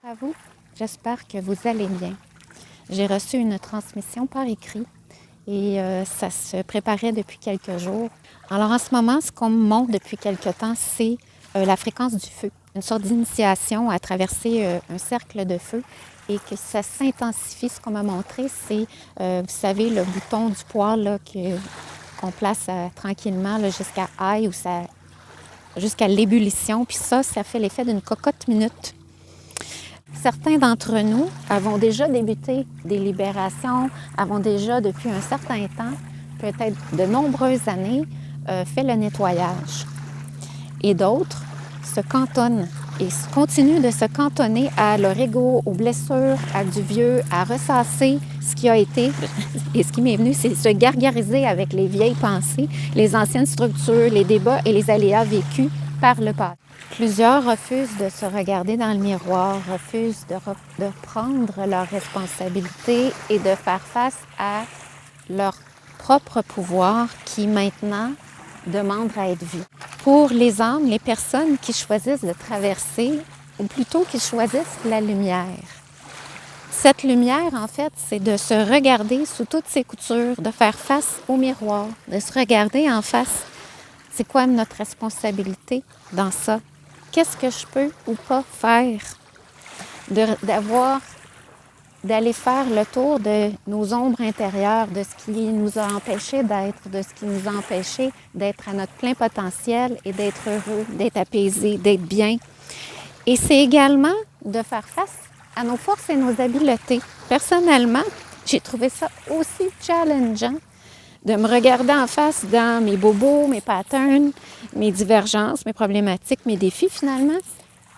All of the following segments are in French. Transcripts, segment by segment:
À vous, j'espère que vous allez bien. J'ai reçu une transmission par écrit et ça se préparait depuis quelques jours. Alors en ce moment, ce qu'on me montre depuis quelques temps, c'est la fréquence du feu, une sorte d'initiation à traverser un cercle de feu et que ça s'intensifie. Ce qu'on m'a montré, c'est, vous savez, le bouton du poêle là, qu'on place tranquillement là, jusqu'à high ou jusqu'à l'ébullition. Puis ça fait l'effet d'une cocotte minute. Certains d'entre nous avons déjà débuté des libérations, avons déjà depuis un certain temps, peut-être de nombreuses années, fait le nettoyage. Et d'autres se cantonnent et continuent de se cantonner à leur ego, aux blessures, à du vieux, à ressasser ce qui a été. Et ce qui m'est venu, c'est se gargariser avec les vieilles pensées, les anciennes structures, les débats et les aléas vécus par le passé. Plusieurs refusent de se regarder dans le miroir, refusent de prendre leurs responsabilités et de faire face à leur propre pouvoir qui maintenant demande à être vu. Pour les âmes, les personnes qui choisissent de traverser, ou plutôt qui choisissent la lumière. Cette lumière, en fait, c'est de se regarder sous toutes ses coutures, de faire face au miroir, de se regarder en face. C'est quoi notre responsabilité dans ça? Qu'est-ce que je peux ou pas faire? D'aller faire le tour de nos ombres intérieures, de ce qui nous a empêchés d'être, de ce qui nous a empêchés d'être à notre plein potentiel et d'être heureux, d'être apaisé, d'être bien. Et c'est également de faire face à nos forces et nos habiletés. Personnellement, j'ai trouvé ça aussi challengeant de me regarder en face dans mes bobos, mes patterns, mes divergences, mes problématiques, mes défis finalement,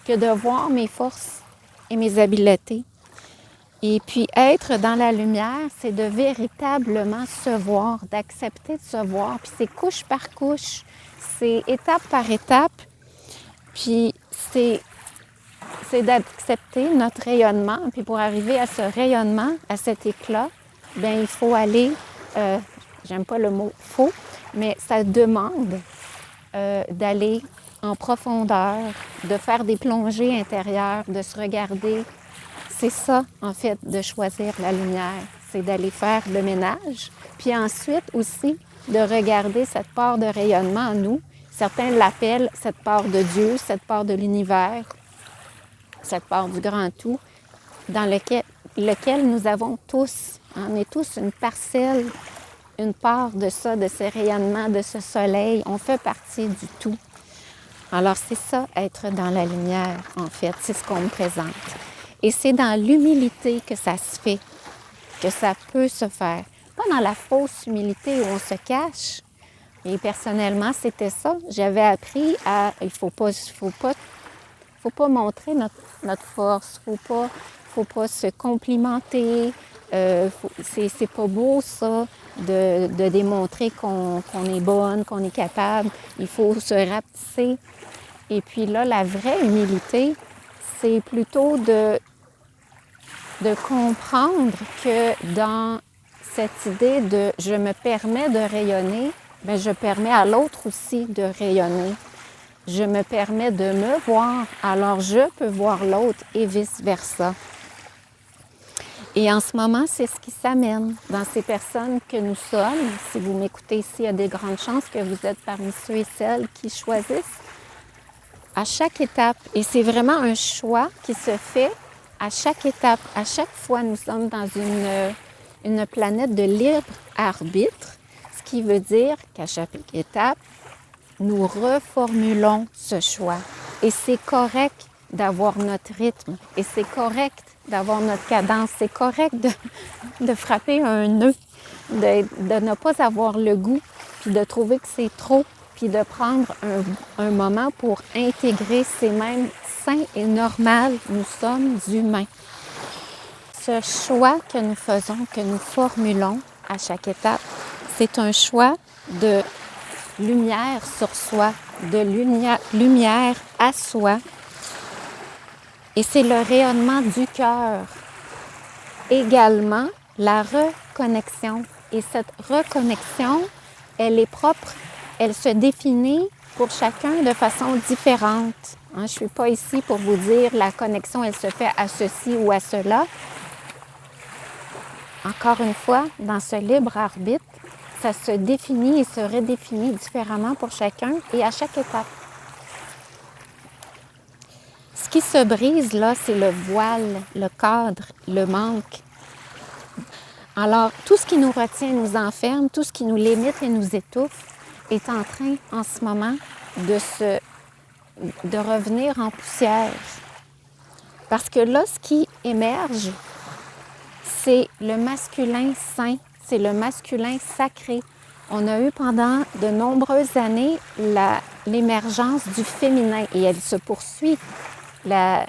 que de voir mes forces et mes habiletés. Et puis être dans la lumière, c'est de véritablement se voir, d'accepter de se voir. Puis c'est couche par couche, c'est étape par étape. Puis c'est d'accepter notre rayonnement. Puis pour arriver à ce rayonnement, à cet éclat, bien il faut aller, j'aime pas le mot « faut », mais ça demande d'aller en profondeur, de faire des plongées intérieures, de se regarder. C'est ça, en fait, de choisir la lumière. C'est d'aller faire le ménage. Puis ensuite aussi, de regarder cette part de rayonnement en nous. Certains l'appellent cette part de Dieu, cette part de l'univers, cette part du grand tout, dans lequel nous avons tous. On est tous une parcelle, une part de ça, de ce rayonnement, de ce soleil. On fait partie du tout. Alors c'est ça, être dans la lumière, en fait. C'est ce qu'on me présente. Et c'est dans l'humilité que ça se fait, que ça peut se faire. Pas dans la fausse humilité où on se cache. Et personnellement, c'était ça. J'avais appris à... Il faut pas montrer notre force. Faut pas se complimenter. C'est pas beau, ça, de démontrer qu'on est bonne, qu'on est capable. Il faut se rapetisser. Et puis là, la vraie humilité, c'est plutôt de comprendre que dans cette idée de « je me permets de rayonner », bien, je permets à l'autre aussi de rayonner. Je me permets de me voir, alors je peux voir l'autre et vice-versa. Et en ce moment, c'est ce qui s'amène dans ces personnes que nous sommes. Si vous m'écoutez ici, il y a des grandes chances que vous êtes parmi ceux et celles qui choisissent à chaque étape. Et c'est vraiment un choix qui se fait à chaque étape. À chaque fois, nous sommes dans une planète de libre arbitre, ce qui veut dire qu'à chaque étape, nous reformulons ce choix. Et c'est correct d'avoir notre rythme. Et c'est correct d'avoir notre cadence. C'est correct de frapper un nœud, de ne pas avoir le goût, puis de trouver que c'est trop, puis de prendre un moment pour intégrer. C'est même sain et normal. Nous sommes humains. Ce choix que nous faisons, que nous formulons à chaque étape, c'est un choix de lumière sur soi, de lumière à soi. Et c'est le rayonnement du cœur. Également, la reconnexion. Et cette reconnexion, elle est propre, elle se définit pour chacun de façon différente. Je ne suis pas ici pour vous dire la connexion, elle se fait à ceci ou à cela. Encore une fois, dans ce libre arbitre, ça se définit et se redéfinit différemment pour chacun et à chaque étape. Ce qui se brise là, c'est le voile, le cadre, le manque. Alors, tout ce qui nous retient, nous enferme, tout ce qui nous limite et nous étouffe est en train, en ce moment, de revenir en poussière. Parce que là, ce qui émerge, c'est le masculin saint, c'est le masculin sacré. On a eu pendant de nombreuses années l'émergence du féminin et elle se poursuit. Le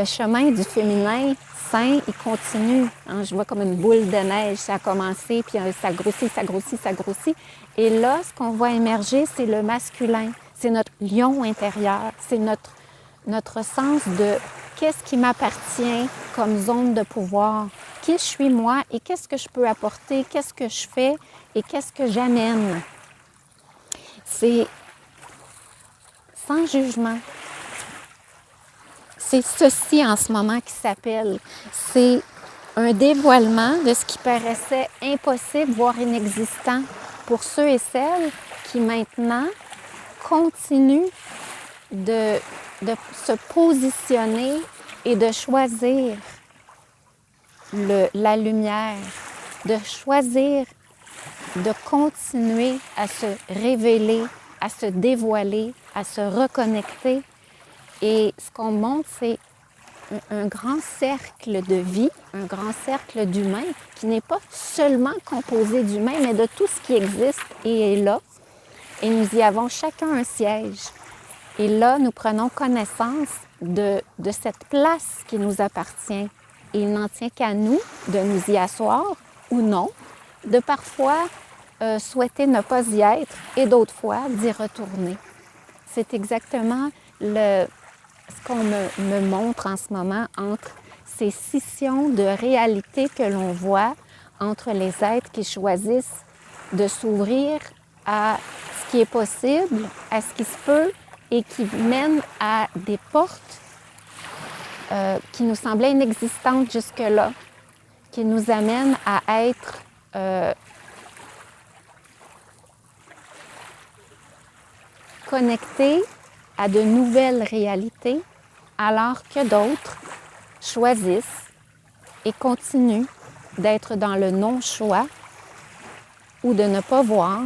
chemin du féminin saint, il continue. Je vois comme une boule de neige, ça a commencé, puis ça grossit, ça grossit, ça grossit. Et là, ce qu'on voit émerger, c'est le masculin. C'est notre lion intérieur, c'est notre sens de qu'est-ce qui m'appartient comme zone de pouvoir, qui je suis moi et qu'est-ce que je peux apporter, qu'est-ce que je fais et qu'est-ce que j'amène. C'est sans jugement. C'est ceci en ce moment qui s'appelle. C'est un dévoilement de ce qui paraissait impossible, voire inexistant pour ceux et celles qui maintenant continuent de se positionner et de choisir la lumière, de choisir de continuer à se révéler, à se dévoiler, à se reconnecter. Et ce qu'on montre, c'est un grand cercle de vie, un grand cercle d'humains qui n'est pas seulement composé d'humains, mais de tout ce qui existe et est là. Et nous y avons chacun un siège. Et là, nous prenons connaissance de cette place qui nous appartient. Et il n'en tient qu'à nous de nous y asseoir ou non, de parfois souhaiter ne pas y être et d'autres fois d'y retourner. C'est exactement ce qu'on me montre en ce moment entre ces scissions de réalité que l'on voit entre les êtres qui choisissent de s'ouvrir à ce qui est possible, à ce qui se peut et qui mènent à des portes qui nous semblaient inexistantes jusque-là, qui nous amènent à être connectés à de nouvelles réalités, alors que d'autres choisissent et continuent d'être dans le non-choix ou de ne pas voir.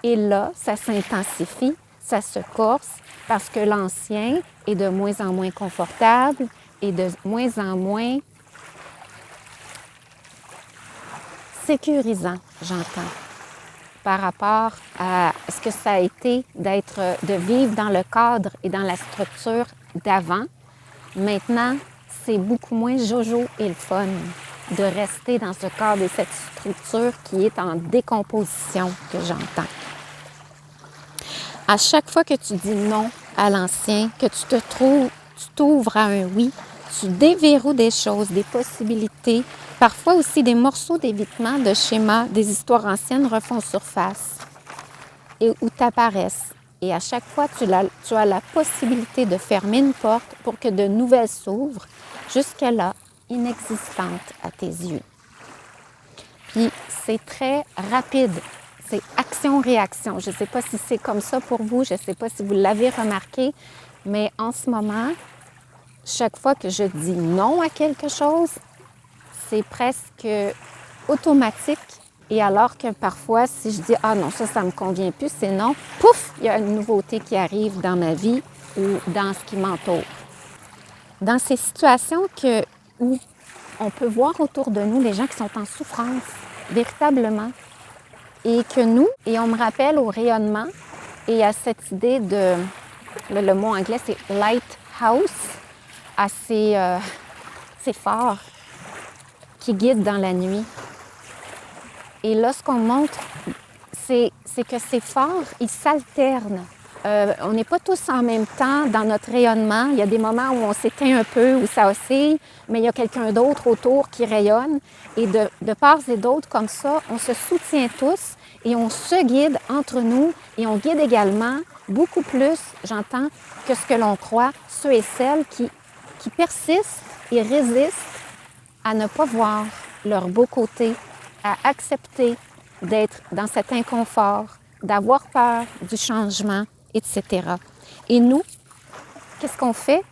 Et là, ça s'intensifie, ça se corse, parce que l'ancien est de moins en moins confortable et de moins en moins sécurisant, j'entends, par rapport à ce que ça a été de vivre dans le cadre et dans la structure d'avant. Maintenant, c'est beaucoup moins jojo et le fun de rester dans ce cadre et cette structure qui est en décomposition que j'entends. À chaque fois que tu dis non à l'ancien, que tu t'ouvres à un oui, tu déverrouilles des choses, des possibilités, parfois aussi des morceaux d'évitement de schémas, des histoires anciennes refont surface et où t'apparaissent. Et à chaque fois, tu as la possibilité de fermer une porte pour que de nouvelles s'ouvrent, jusqu'à-là, inexistantes à tes yeux. Puis, c'est très rapide. C'est action-réaction. Je ne sais pas si c'est comme ça pour vous, je ne sais pas si vous l'avez remarqué, mais en ce moment, chaque fois que je dis non à quelque chose, c'est presque automatique. Et alors que parfois, si je dis « Ah non, ça ne me convient plus », c'est non, pouf, il y a une nouveauté qui arrive dans ma vie ou dans ce qui m'entoure. Dans ces situations où on peut voir autour de nous les gens qui sont en souffrance, véritablement, et que nous, et on me rappelle au rayonnement, et à cette idée le mot anglais c'est « lighthouse », assez fort, qui guide dans la nuit. Et là, ce qu'on montre, c'est que ces phares, ils s'alternent. On n'est pas tous en même temps dans notre rayonnement. Il y a des moments où on s'éteint un peu, où ça oscille, mais il y a quelqu'un d'autre autour qui rayonne. Et de part et d'autre, comme ça, on se soutient tous et on se guide entre nous et on guide également beaucoup plus, j'entends, que ce que l'on croit, ceux et celles qui persistent et résistent à ne pas voir leur beau côté, à accepter d'être dans cet inconfort, d'avoir peur du changement, etc. Et nous, qu'est-ce qu'on fait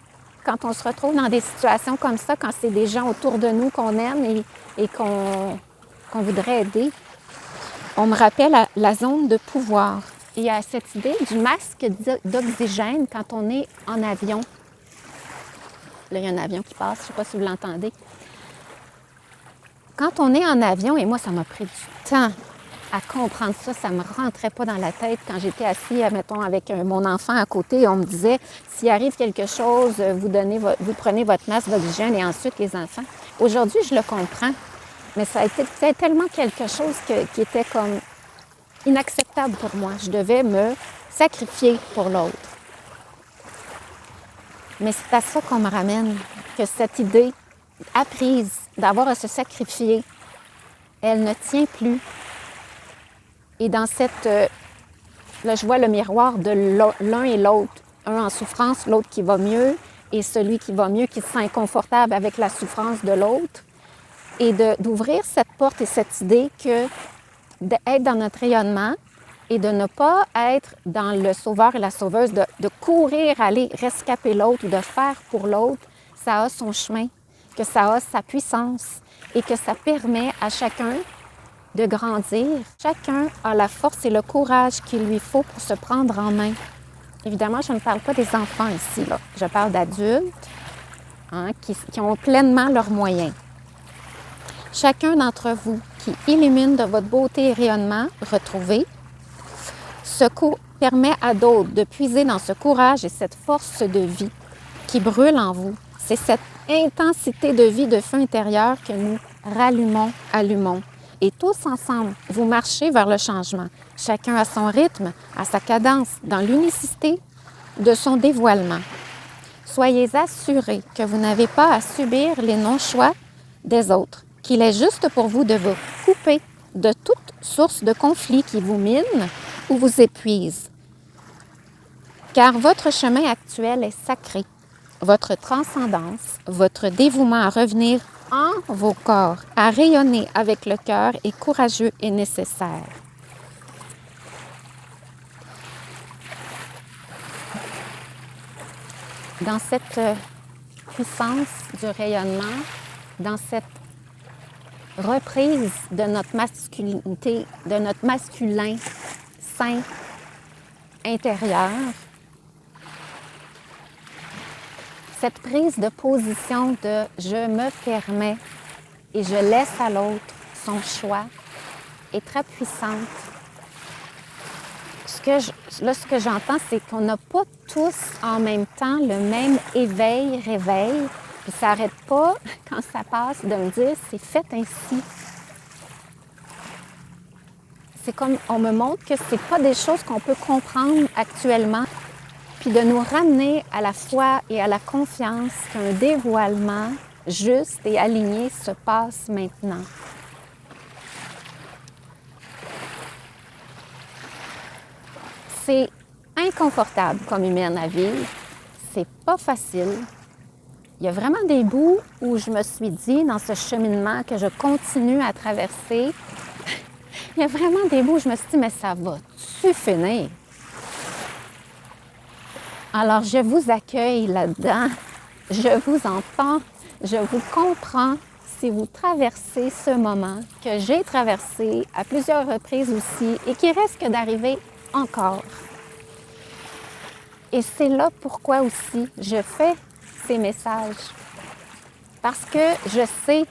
quand on se retrouve dans des situations comme ça, quand c'est des gens autour de nous qu'on aime et qu'on voudrait aider? On me rappelle la zone de pouvoir. Il y a cette idée du masque d'oxygène quand on est en avion. Là, il y a un avion qui passe, je ne sais pas si vous l'entendez. Quand on est en avion, et moi, ça m'a pris du temps à comprendre ça, ça ne me rentrait pas dans la tête quand j'étais assise, mettons, avec mon enfant à côté, et on me disait, s'il arrive quelque chose, vous prenez votre masque d'oxygène et ensuite les enfants. Aujourd'hui, je le comprends, mais ça a été tellement quelque chose qui était comme inacceptable pour moi. Je devais me sacrifier pour l'autre. Mais c'est à ça qu'on me ramène, que cette idée apprise d'avoir à se sacrifier, elle ne tient plus. Et dans cette... là, je vois le miroir de l'un et l'autre. Un en souffrance, l'autre qui va mieux, et celui qui va mieux, qui se sent inconfortable avec la souffrance de l'autre. Et d'ouvrir cette porte et cette idée que d'être dans notre rayonnement et de ne pas être dans le sauveur et la sauveuse, de courir, aller rescaper l'autre ou de faire pour l'autre, ça a son chemin, que ça a sa puissance et que ça permet à chacun de grandir. Chacun a la force et le courage qu'il lui faut pour se prendre en main. Évidemment, je ne parle pas des enfants ici, là. Je parle d'adultes qui ont pleinement leurs moyens. Chacun d'entre vous qui illumine de votre beauté et rayonnement retrouvé, permet à d'autres de puiser dans ce courage et cette force de vie qui brûle en vous. C'est cette intensité de vie, de feu intérieur que nous allumons. Et tous ensemble, vous marchez vers le changement. Chacun à son rythme, à sa cadence, dans l'unicité de son dévoilement. Soyez assurés que vous n'avez pas à subir les non-choix des autres, qu'il est juste pour vous de vous couper de toute source de conflit qui vous mine ou vous épuise. Car votre chemin actuel est sacré. Votre transcendance, votre dévouement à revenir en vos corps, à rayonner avec le cœur est courageux et nécessaire. Dans cette puissance du rayonnement, dans cette reprise de notre masculinité, de notre masculin sain intérieur, cette prise de position de « je me permets » et je laisse à l'autre son choix est très puissante. Ce que j'entends, c'est qu'on n'a pas tous en même temps le même réveil, puis ça n'arrête pas, quand ça passe, de me dire « c'est fait ainsi ». C'est comme, on me montre que ce n'est pas des choses qu'on peut comprendre actuellement, puis de nous ramener à la foi et à la confiance qu'un dévoilement juste et aligné se passe maintenant. C'est inconfortable comme humaine à vivre, c'est pas facile. Il y a vraiment des bouts où je me suis dit, dans ce cheminement que je continue à traverser, il y a vraiment des bouts où je me suis dit, mais ça va-tu finir? Alors, je vous accueille là-dedans, je vous entends, je vous comprends si vous traversez ce moment que j'ai traversé à plusieurs reprises aussi et qui risque d'arriver encore. Et c'est là pourquoi aussi je fais ces messages. Parce que je sais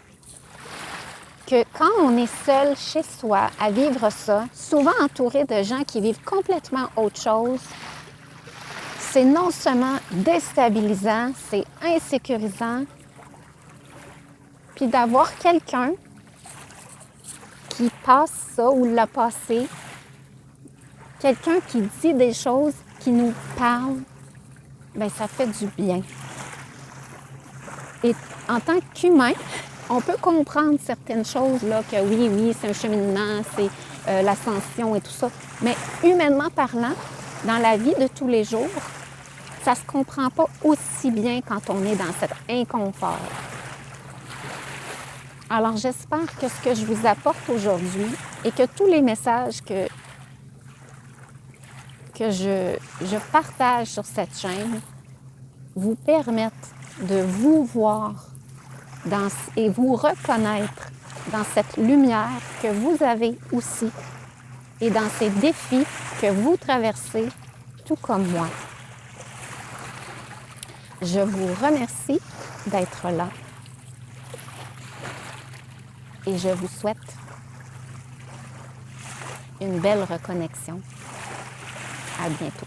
que quand on est seul chez soi à vivre ça, souvent entouré de gens qui vivent complètement autre chose, c'est non seulement déstabilisant, c'est insécurisant, puis d'avoir quelqu'un qui passe ça ou l'a passé, quelqu'un qui dit des choses qui nous parlent, bien, ça fait du bien. Et en tant qu'humain, on peut comprendre certaines choses, là, que oui, c'est un cheminement, l'ascension et tout ça. Mais humainement parlant, dans la vie de tous les jours, ça ne se comprend pas aussi bien quand on est dans cet inconfort. Alors, j'espère que ce que je vous apporte aujourd'hui et que tous les messages que je partage sur cette chaîne vous permettent de vous voir et vous reconnaître dans cette lumière que vous avez aussi et dans ces défis que vous traversez, tout comme moi. Je vous remercie d'être là et je vous souhaite une belle reconnexion. À bientôt.